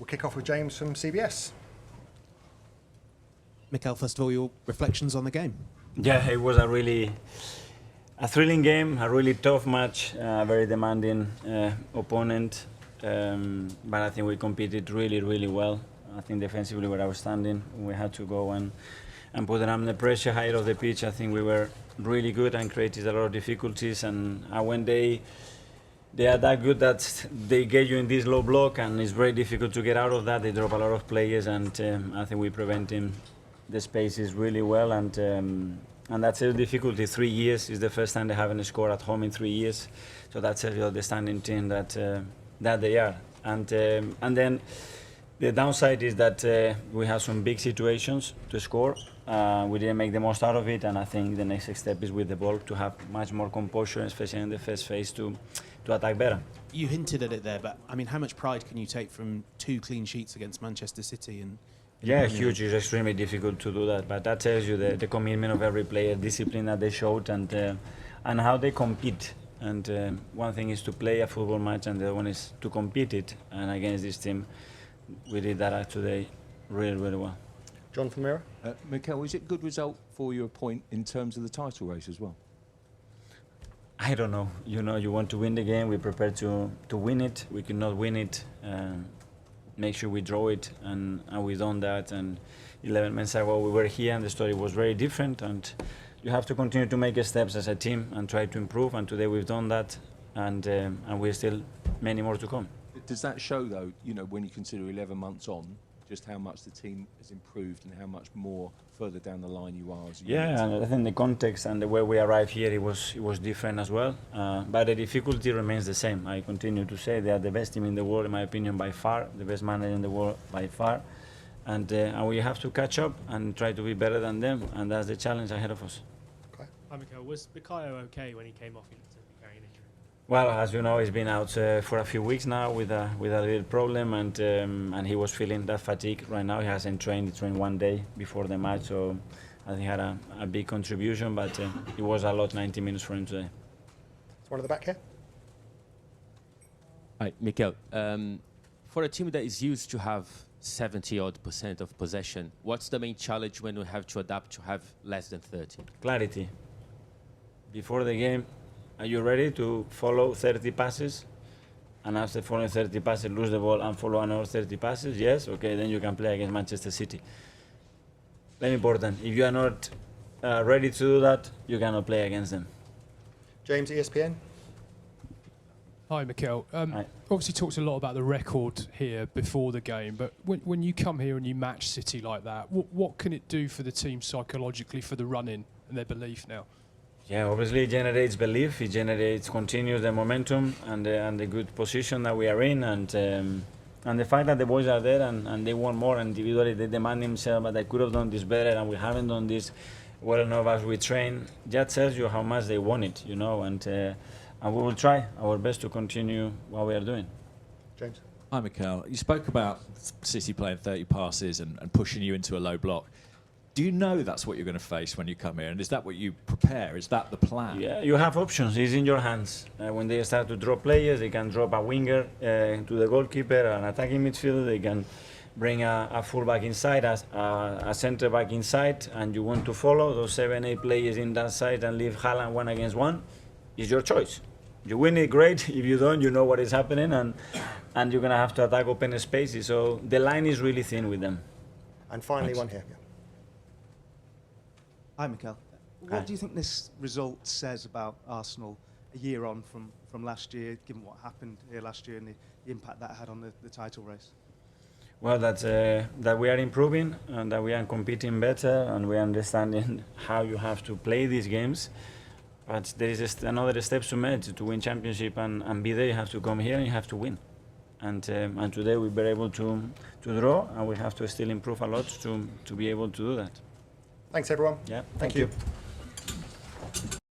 kick off with James from CBS. Mikel, first of all, your reflections on the game? Yeah, it was a thrilling game, a really tough match, a very demanding opponent. But I think we competed really, really well. I think defensively, where I was standing, we had to go and put them under pressure, higher of the pitch. I think we were really good and created a lot of difficulties. And when they are that good that they get you in this low block, and it's very difficult to get out of that. They drop a lot of players, and I think we prevented the spaces really well. And that's a difficulty. 3 years is the first time they haven't scored at home in 3 years. So that's a real outstanding team that they are. And then the downside is that we have some big situations to score. We didn't make the most out of it, and I think the next step is with the ball to have much more composure, especially in the first phase, to attack better. You hinted at it there, but I mean, how much pride can you take from 2 clean sheets against Manchester City? Yeah, huge. It's extremely difficult to do that, but that tells you the commitment of every player, discipline that they showed, and how they compete. And one thing is to play a football match, and the other one is to compete it. And against this team, we did that today really, really well. John from Mirror. Mikel, is it a good result for your point in terms of the title race as well? I don't know. You want to win the game. We're prepared to win it. We cannot win it. Make sure we draw it, and we've done that. And 11 men said, well, we were here, and the story was very different. And you have to continue to make steps as a team and try to improve. And today we've done that, and we're still many more to come. Does that show, though, when you consider 11 months on, just how much the team has improved and how much more further down the line you are as a unit? Yeah, and I think the context and the way we arrived here, it was different as well. But the difficulty remains the same. I continue to say they are the best team in the world, in my opinion, by far, the best manager in the world by far. And we have to catch up and try to be better than them, and that's the challenge ahead of us. Okay. Hi, Mikel. Was Bukayo okay when he came off? He looked to be carrying an injury. Well, as you know, he's been out for a few weeks now with a little problem, and he was feeling that fatigue right now. He hasn't trained. He trained 1 day before the match, so I think he had a big contribution, but it was a lot, 90 minutes for him today. There's one at the back here. Hi, Mikel. For a team that is used to have 70-odd% of possession, what's the main challenge when we have to adapt to have less than 30? Clarity. Before the game, are you ready to follow 30 passes? And after following 30 passes, lose the ball and follow another 30 passes? Yes? Okay, then you can play against Manchester City. Very important. If you are not ready to do that, you cannot play against them. James, ESPN. Hi, Mikel. Hi. Obviously talked a lot about the record here before the game, but when you come here and you match City like that, what can it do for the team psychologically for the run-in and their belief now? Yeah, obviously it generates belief, continues the momentum and the good position that we are in, and the fact that the boys are there and they want more individually, they demand themselves, but I could have done this better and we haven't done this well enough as we train. That tells you how much they want it, and we will try our best to continue what we are doing. James. Hi, Mikel. You spoke about City playing 30 passes and pushing you into a low block. Do you know that's what you're going to face when you come here? And is that what you prepare? Is that the plan? Yeah, you have options. It's in your hands. When they start to drop players, they can drop a winger to the goalkeeper, an attacking midfielder. They can bring a fullback inside, a centre back inside, and you want to follow those 7-8 players in that side and leave Haaland 1 against 1. It's your choice. You win it, great. If you don't, you know what is happening, and you're going to have to attack open spaces. So the line is really thin with them. And finally, Thanks. one here. Yeah. Hi, Mikel. What do you think this result says about Arsenal a year on from last year, given what happened here last year and the impact that had on the title race? Well, that we are improving and that we are competing better and we are understanding how you have to play these games. But there is another steps to make to win championship and be there. You have to come here and you have to win. And today we were able to draw, and we have to still improve a lot to be able to do that. Thanks, everyone. Yeah, Thank you.